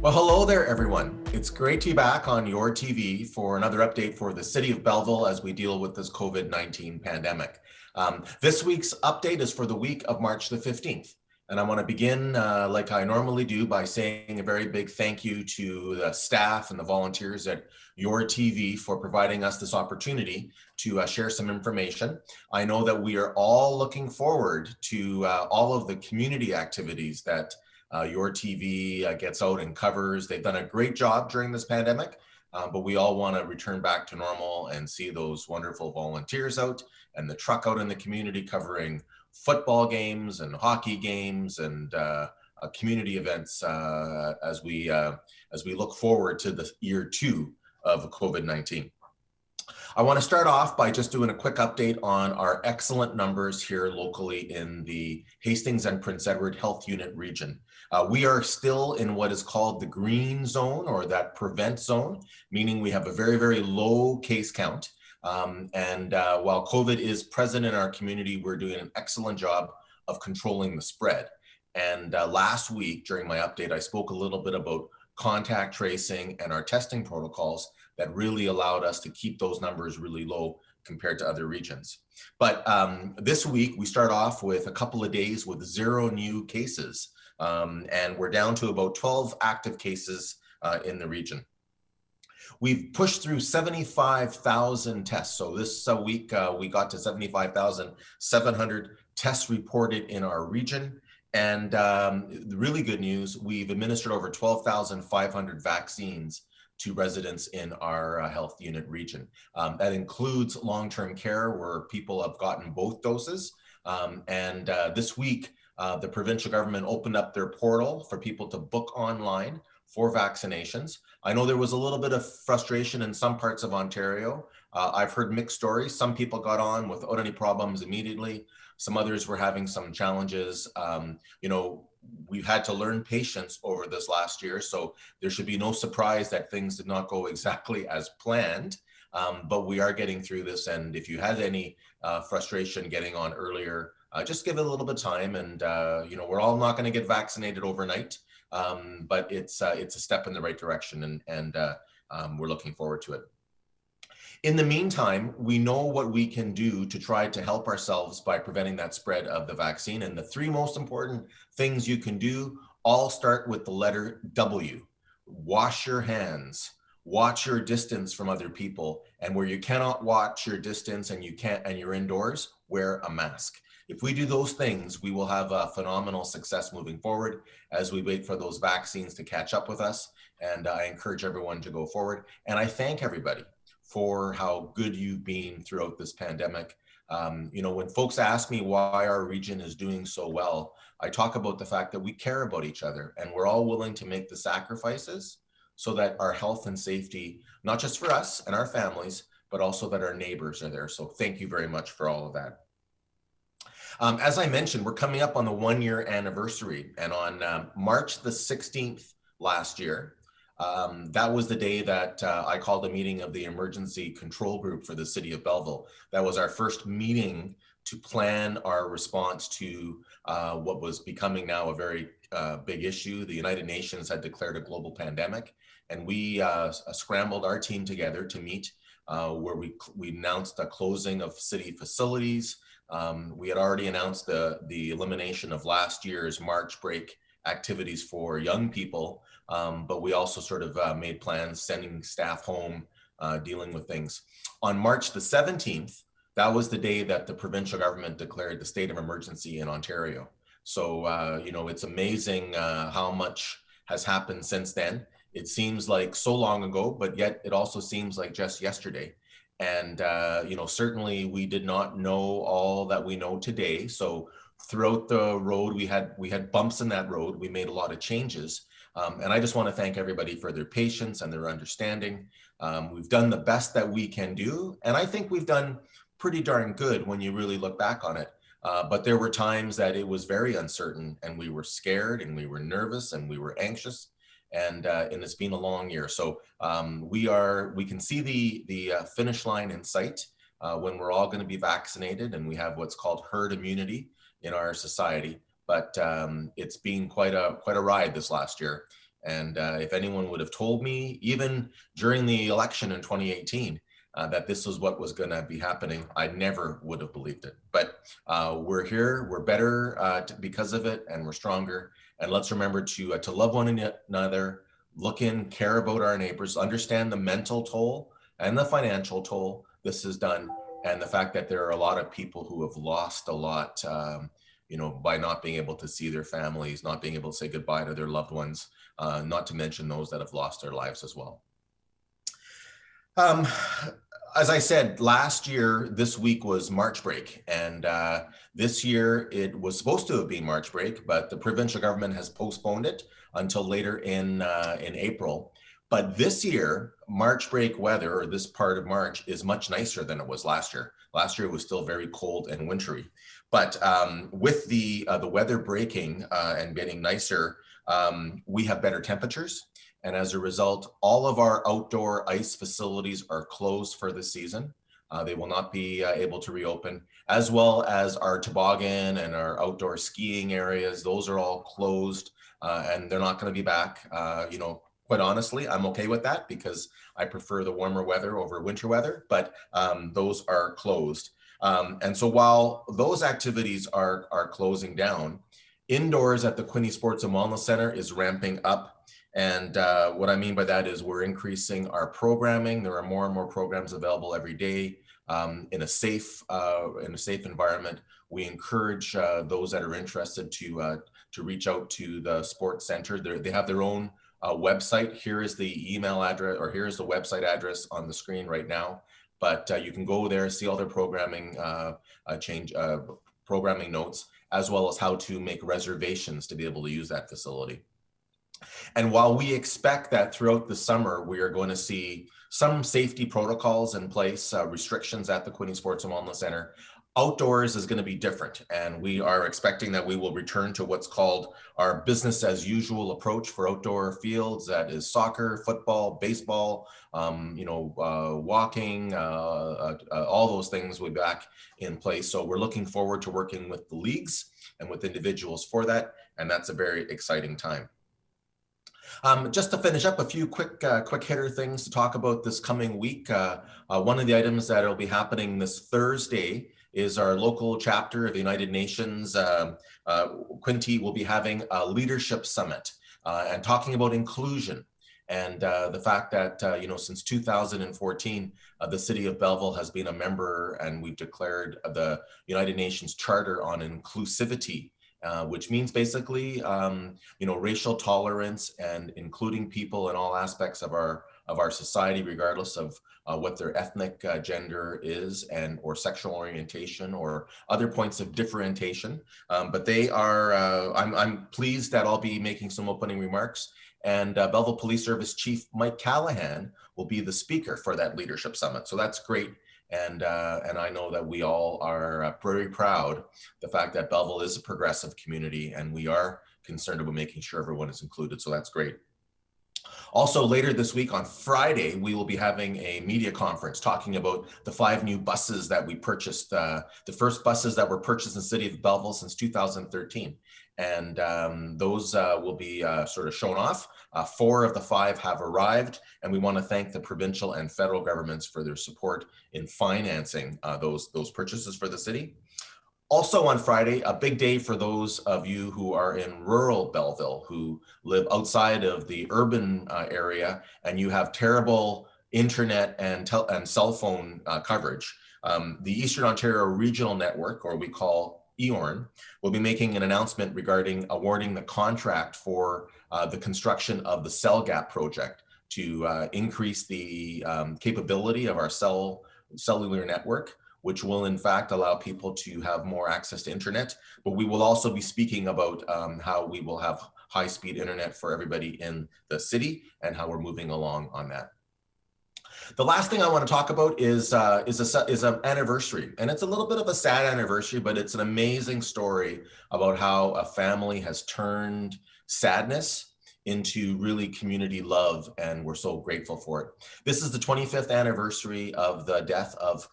Well, hello there, everyone. It's great to be back on YourTV for another update for the city of Belleville as we deal with this COVID-19 pandemic. This week's update is for the week of March the 15th. And I want to begin, like I normally do, by saying a very big thank you to the staff and the volunteers at YourTV for providing us this opportunity to share some information. I know that we are all looking forward to all of the community activities that YourTV gets out and covers. They've done a great job during this pandemic, but we all want to return back to normal and see those wonderful volunteers out and the truck out in the community covering football games and hockey games and community events as we look forward to the year 2 of COVID-19. I want to start off by just doing a quick update on our excellent numbers here locally in the Hastings and Prince Edward Health Unit region. We are still in what is called the green zone, or that prevent zone, meaning we have a very, very low case count. While COVID is present in our community, we're doing an excellent job of controlling the spread. And last week during my update, I spoke a little bit about contact tracing and our testing protocols that really allowed us to keep those numbers really low compared to other regions. But this week, we start off with a couple of days with 0 new cases. And we're down to about 12 active cases in the region. We've pushed through 75,000 tests. So this week, we got to 75,700 tests reported in our region. And the really good news, we've administered over 12,500 vaccines to residents in our health unit region. That includes long-term care where people have gotten both doses. This week, the provincial government opened up their portal for people to book online for vaccinations. I know there was a little bit of frustration in some parts of Ontario. I've heard mixed stories. Some people got on without any problems immediately. Some others were having some challenges. We've had to learn patience over this last year, so there should be no surprise that things did not go exactly as planned. But we are getting through this, and if you had any frustration getting on earlier, just give it a little bit of time, and we're all not going to get vaccinated overnight, but it's a step in the right direction, and we're looking forward to it. In the meantime, we know what we can do to try to help ourselves by preventing that spread of the vaccine, and the 3 most important things you can do all start with the letter W. Wash your hands. Watch your distance from other people, and where you cannot watch your distance and you're indoors, wear a mask. If we do those things, we will have a phenomenal success moving forward as we wait for those vaccines to catch up with us. And I encourage everyone to go forward. And I thank everybody for how good you've been throughout this pandemic. When folks ask me why our region is doing so well, I talk about the fact that we care about each other and we're all willing to make the sacrifices so that our health and safety, not just for us and our families, but also that our neighbors are there. So thank you very much for all of that. As I mentioned, we're coming up on the 1-year anniversary, and on March the 16th last year, that was the day that I called a meeting of the emergency control group for the city of Belleville. That was our first meeting to plan our response to what was becoming now a very big issue. The United Nations had declared a global pandemic, and we scrambled our team together to meet where we announced the closing of city facilities. We had already announced the elimination of last year's March break activities for young people, but we also sort of made plans, sending staff home, dealing with things. On March the 17th, that was the day that the provincial government declared the state of emergency in Ontario. So, it's amazing how much has happened since then. It seems like so long ago, but yet it also seems like just yesterday. And, certainly we did not know all that we know today. So throughout the road, we had bumps in that road. We made a lot of changes. And I just want to thank everybody for their patience and their understanding. We've done the best that we can do. And I think we've done pretty darn good when you really look back on it. But there were times that it was very uncertain, and we were scared and we were nervous and we were anxious. And it's been a long year. So we can see the finish line in sight when we're all going to be vaccinated and we have what's called herd immunity in our society. But it's been quite a ride this last year. And if anyone would have told me, even during the election in 2018, that this was what was going to be happening, I never would have believed it. But we're here, we're better because of it, and we're stronger. And let's remember to love one another, look in, care about our neighbors, understand the mental toll and the financial toll this has done, and the fact that there are a lot of people who have lost a lot, by not being able to see their families, not being able to say goodbye to their loved ones, not to mention those that have lost their lives as well. As I said, last year, this week was March break, and this year it was supposed to have been March break, but the provincial government has postponed it until later in April. But this year, March break weather, or this part of March, is much nicer than it was last year. Last year it was still very cold and wintry. But with the weather breaking and getting nicer, we have better temperatures. And as a result, all of our outdoor ice facilities are closed for the season. They will not be able to reopen, as well as our toboggan and our outdoor skiing areas. Those are all closed, and they're not going to be back. Quite honestly, I'm okay with that because I prefer the warmer weather over winter weather, but those are closed. And so while those activities are closing down, indoors at the Quinte Sports and Wellness Center is ramping up. And what I mean by that is we're increasing our programming. There are more and more programs available every day in a safe environment. We encourage those that are interested to reach out to the sports center. They have their own website. Here is the email address, or here is the website address on the screen right now. But you can go there, see all their programming programming notes, as well as how to make reservations to be able to use that facility. And while we expect that throughout the summer, we are going to see some safety protocols in place, restrictions at the Quinte Sports and Wellness Center, outdoors is going to be different. And we are expecting that we will return to what's called our business as usual approach for outdoor fields. That is soccer, football, baseball, walking, all those things will be back in place. So we're looking forward to working with the leagues and with individuals for that. And that's a very exciting time. Just to finish up, a few quick hitter things to talk about this coming week. One of the items that will be happening this Thursday is our local chapter of the United Nations. Quinte will be having a leadership summit and talking about inclusion and the fact that, since 2014, the city of Belleville has been a member, and we've declared the United Nations Charter on Inclusivity, which means basically, racial tolerance and including people in all aspects of our society, regardless of what their ethnic gender is or sexual orientation or other points of differentiation. But they are, I'm pleased that I'll be making some opening remarks, and Belleville Police Service Chief Mike Callahan will be the speaker for that leadership summit. So that's great. And I know that we all are very proud the fact that Belleville is a progressive community, and we are concerned about making sure everyone is included. So that's great. Also, later this week on Friday, we will be having a media conference talking about the 5 new buses that we purchased, the first buses that were purchased in the city of Belleville since 2013. And those will be sort of shown off. 4 of the 5 have arrived, and we want to thank the provincial and federal governments for their support in financing those purchases for the city. Also on Friday, a big day for those of you who are in rural Belleville, who live outside of the urban area, and you have terrible internet and cell phone coverage. The Eastern Ontario Regional Network, or we call EORN, will be making an announcement regarding awarding the contract for the construction of the Cell Gap project to increase the capability of our cellular network, which will in fact allow people to have more access to internet. But we will also be speaking about how we will have high-speed internet for everybody in the city and how we're moving along on that. The last thing I want to talk about is an anniversary, and it's a little bit of a sad anniversary, but it's an amazing story about how a family has turned sadness into really community love, and we're so grateful for it. This is the 25th anniversary of the death of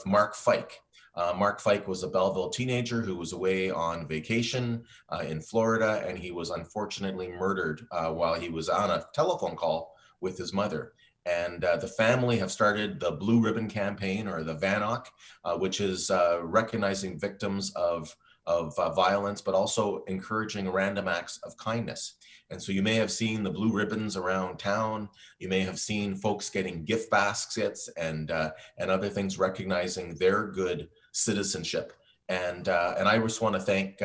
Mark Fike. Mark Fike was a Belleville teenager who was away on vacation in Florida, and he was unfortunately murdered while he was on a telephone call with his mother. And the family have started the Blue Ribbon Campaign, or the VARAK, which is recognizing victims of violence, but also encouraging random acts of kindness. And so you may have seen the blue ribbons around town. You may have seen folks getting gift baskets and other things recognizing their good citizenship. And I just want to thank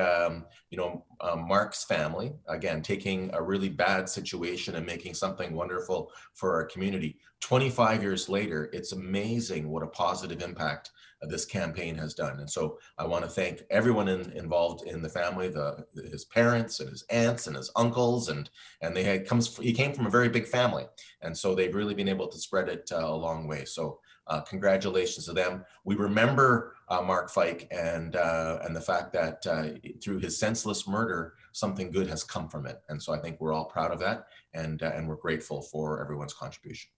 Mark's family, again, taking a really bad situation and making something wonderful for our community. 25 years later, it's amazing what a positive impact this campaign has done. And so I want to thank everyone involved in the family, his parents and his aunts and his uncles, and he came from a very big family. And so they've really been able to spread it a long way. So congratulations to them. We remember Mark Fike and the fact that through his senseless murder, something good has come from it. And so I think we're all proud of that, and we're grateful for everyone's contribution.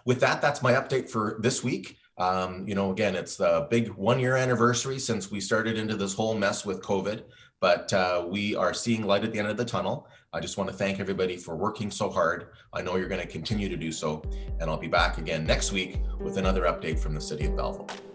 With that, that's my update for this week. Again, it's the big 1-year anniversary since we started into this whole mess with COVID, but we are seeing light at the end of the tunnel. I just want to thank everybody for working so hard. I know you're going to continue to do so, and I'll be back again next week with another update from the City of Belleville.